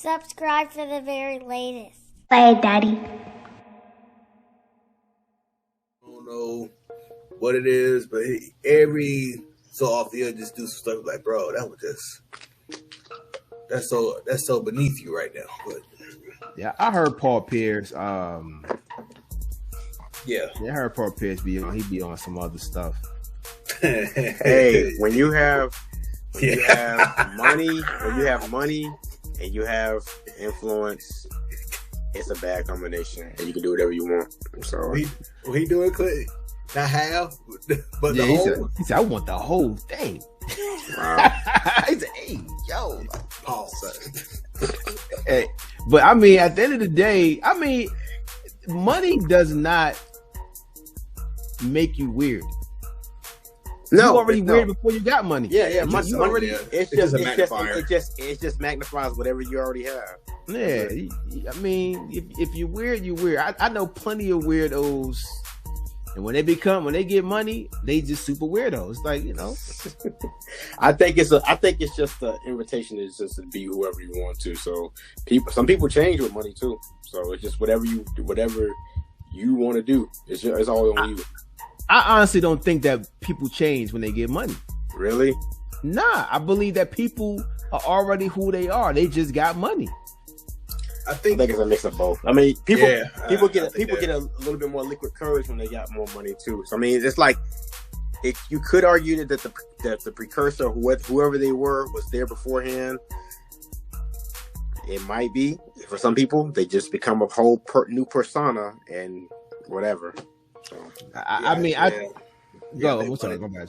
Subscribe for the very latest. Play it, Daddy. I don't know what it is, but every so often he'll just do some stuff like, bro, that was just that's so beneath you right now. But yeah, I heard Paul Pierce. I heard Paul Pierce be on some other stuff. Hey, when you have money, and you have influence, it's a bad combination, and you can do whatever you want. So he doing Clay? Not half, but yeah, the whole. He said, I want the whole thing. Wow. He said, hey, yo. Pause. Hey, but I mean, at the end of the day, I mean, money does not make you weird. No, you already weird before you got money. Yeah. You already. Yeah. It just magnifies whatever you already have. Yeah, I mean, if you're weird, you're weird. I know plenty of weirdos, and when they get money, they just super weirdos. It's like, you know. I think it's just an invitation is just to be whoever you want to. So some people change with money too. So it's just whatever you want to do. It's all on you. I honestly don't think that people change when they get money. Really? Nah, I believe that people are already who they are. They just got money. I think it's a mix of both. I mean, people get a little bit more liquid courage when they got more money too. So I mean, it's like you could argue that the precursor, whoever they were, was there beforehand. It might be for some people they just become a whole new persona and whatever. So, Go. What's up? Go back.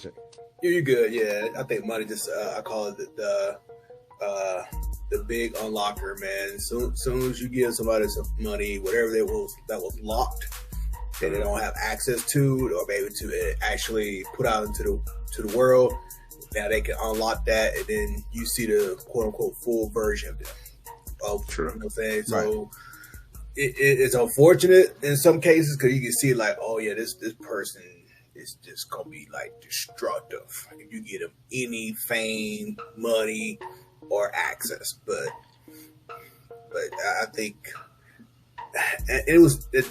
You're good. Yeah, I think money just I call it the big unlocker, man. Soon as you give somebody some money, whatever that was locked, that they don't have access to or maybe to actually put out into the world, now they can unlock that, and then you see the quote unquote full version of them. True. You know what I'm saying? So. It's unfortunate in some cases because you can see like, oh yeah, this person is just gonna be like destructive if you get them any fame, money, or access. But I think, and it was just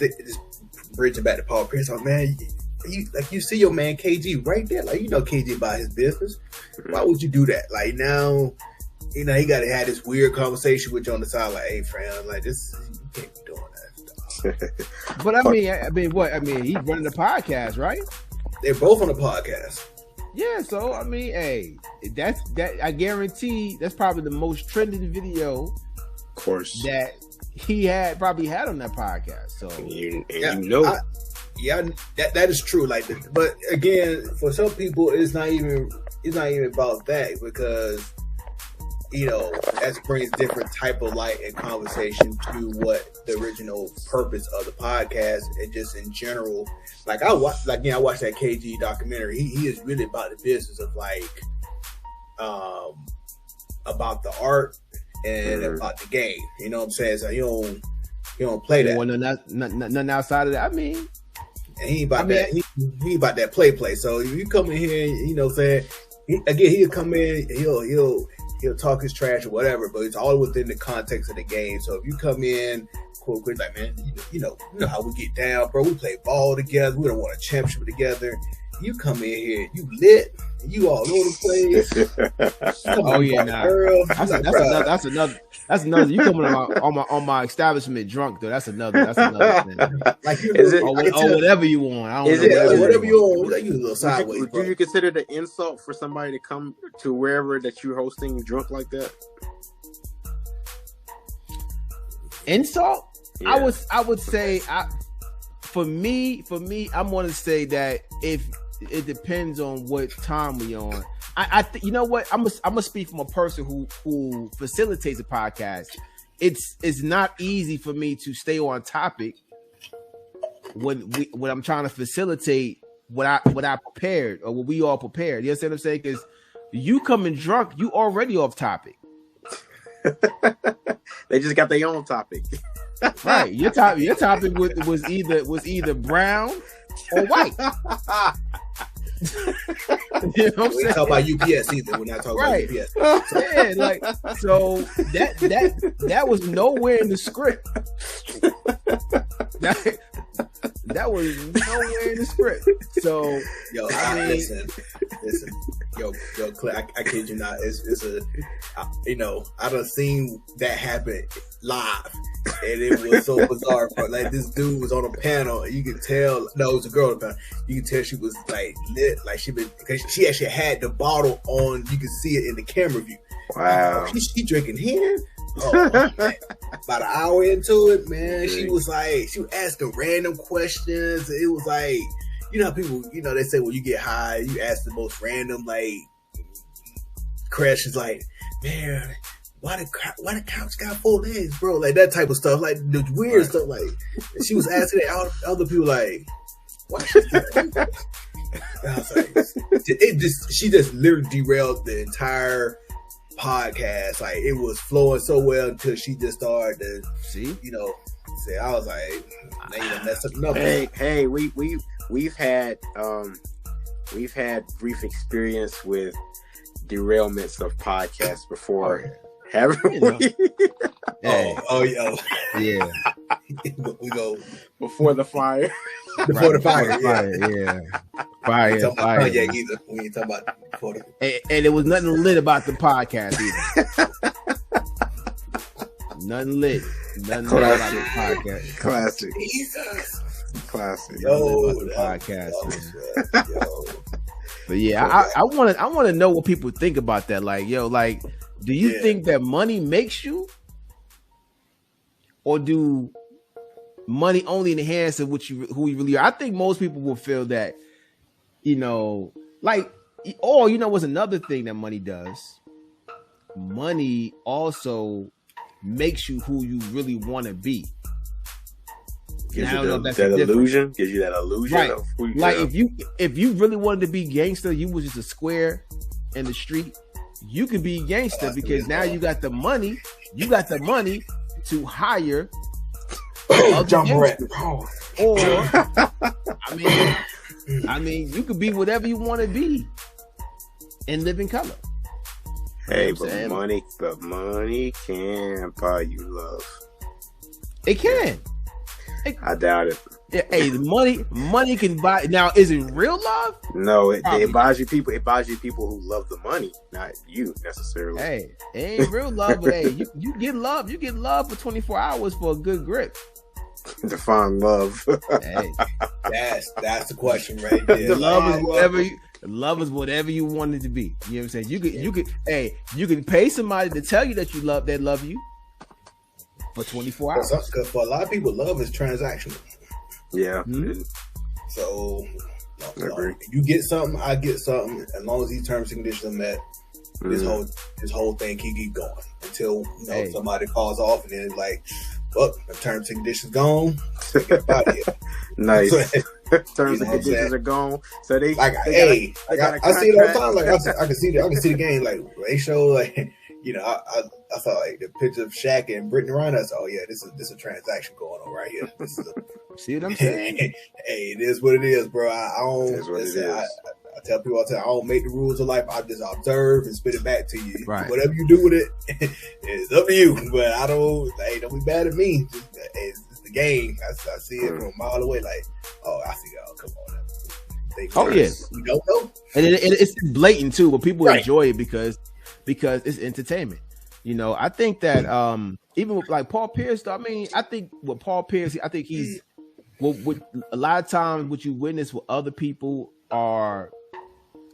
bridging back to Paul Pierce. Oh man, you see your man KG right there, like KG about his business. Why would you do that? Like now, he got to have this weird conversation with you on the side, like, hey, friend, like this. Can't be doing that stuff. But I mean, what? I mean, he's running the podcast, right? They're both on the podcast. Yeah, so I mean, hey, that I guarantee that's probably the most trending video, of course, that he probably had on that podcast. So that is true. Like, but again, for some people, it's not even about that because. That brings different type of light and conversation to what the original purpose of the podcast and just in general. Like I watched that KG documentary. He is really about the business of about the art and about the game. You know what I'm saying? So he don't play that. Well, nothing outside of that. I mean, and he about that. He about that play. So if you come in here, what I'm saying. He'll come in. He'll talk his trash or whatever, but it's all within the context of the game. So if you come in, quote, like, man, you know how we get down, bro. We play ball together. We don't want a championship together. You come in here, you lit, and you all over the place. Oh yeah, that's another. You coming on my establishment drunk though? That's another thing. Like whatever you want. I don't know. Whatever you want. Like you a little sideways. Would you consider the insult for somebody to come to wherever that you're hosting drunk like that? Insult? Yeah. I would say for me, I'm going to say that if it depends on what time we on. You know what? I'm gonna speak from a person who facilitates a podcast. It's not easy for me to stay on topic when I'm trying to facilitate what I prepared or what we all prepared. You understand what I'm saying? Because you coming drunk, you already off topic. They just got their own topic. Right. Your topic was either brown or white. You know what I'm We saying? ain't talking about UPS either. We're not talking Right. about UPS. Yeah, like so that was nowhere in the script. That was nowhere in the script. So Yo, I mean, listen, yo, Claire, I kid you not. It's a, I done seen that happen live, and it was so bizarre. Like this dude was on a panel, and you could tell. No, it was a girl on the panel. You could tell she was like lit, like because she actually had the bottle on. You could see it in the camera view. Wow. She drinking here. Oh, man. About an hour into it, man, she was asking random questions. It was like, how people, they say when you get high, you ask the most random questions, like, man, why the couch got 4 legs, bro? Like that type of stuff, like the weird stuff. Like she was asking it, other people like, why? I was like, she just literally derailed the entire podcast. Like it was flowing so well until she just started to say, I was like, now you done messed up enough. Hey, we've had brief experience with derailments of podcasts before, haven't we? Hey. Yeah. We go before the fire. Before the fire, yeah. Fire. Fire. Either. We ain't talking about before the. And it was nothing lit about the podcast either. Nothing lit about the podcast. Classic. Jesus. Classic. Yo, about the podcast, man. But yeah, I want to know what people think about that. Like, do you think that money makes you, or do money only enhance who you really are? I think most people will feel that, what's another thing that money does? Money also makes you who you really want to be. Gives you that illusion right. of who you like are. if you really wanted to be gangster, you was just a square in the street, you can be gangster because now you got the money to hire John Morant. Or I mean you could be whatever you want to be and live in color. Hey, but money can buy you love. It can. I doubt it. Hey, money can buy. Now, is it real love? No, it buys you people. It buys you people who love the money, not you necessarily. Hey, it ain't real love, but hey, you get love. You get love for 24 hours for a good grip. Define love. Hey, that's the question right there. Love is whatever you want it to be. You know what I'm saying? You can pay somebody to tell you that they love you for 24 hours. Because for a lot of people, love is transactional. Yeah. Mm-hmm. So, you get something, I get something. As long as these terms and conditions are met, this whole thing can keep going until somebody calls off and then like, well, the terms and conditions gone. Get out of here. Nice. Terms and conditions are gone. So I see it all the time. Like I can see the game. Like they show like. I saw like the picture of Shaq and Brittany Ryan. I said, "Oh yeah, this is a transaction going on right here." This is see what I'm saying? Hey, it is what it is, bro. I tell people all the time, I don't make the rules of life. I just observe and spit it back to you. Right. Whatever you do with it, it's up to you. But I don't. Hey, don't be mad at me. It's the game. I see it from a mile away. Like, oh, I see y'all. Come on. Yes. You don't know, and it's blatant too, but people enjoy it because it's entertainment. I think that even with like Paul Pierce, though, I think with Paul Pierce, I think he's what a lot of times what you witness with other people are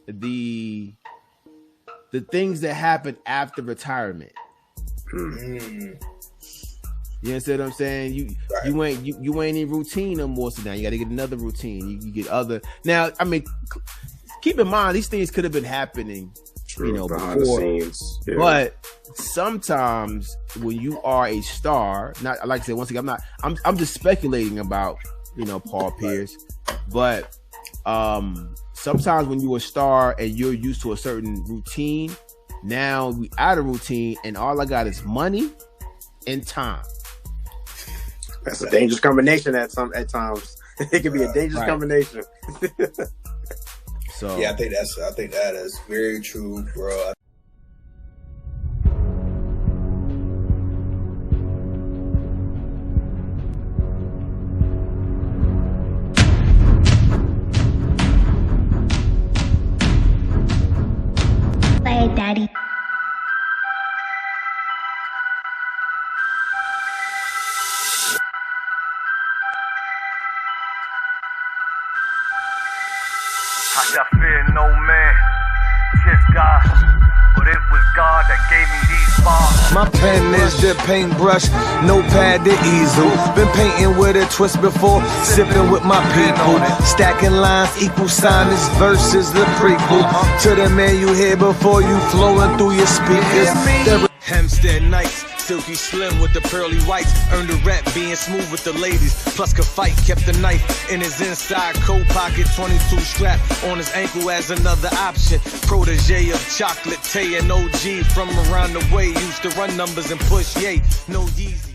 the things that happen after retirement. You understand what I'm saying? You ain't in routine no more, so now you got to get another routine. You get other now. Keep in mind these things could have been happening. Behind the scenes. Yeah. But sometimes when you are a star, not like I said, once again, I'm just speculating about, Paul Pierce, but sometimes when you're a star and you're used to a certain routine, now we out of routine and all I got is money and time. That's a dangerous combination at times. It can be a dangerous combination. So yeah, I think that is very true, bro. Play it, Daddy. I got fear no man, just God, but it was God that gave me these bars. My pen is the paintbrush, notepad the easel. Been painting with a twist before, sipping with my people. Stacking lines, equal sign, this verse is the prequel to the man you hear before you flowing through your speakers. Hempstead Nights, silky slim with the pearly whites. Earned a rep being smooth with the ladies. Plus could fight, kept the knife in his inside coat pocket. 22 strap on his ankle as another option. Protege of Chocolate Tay and OG from around the way. Used to run numbers and push yay. No Yeezy.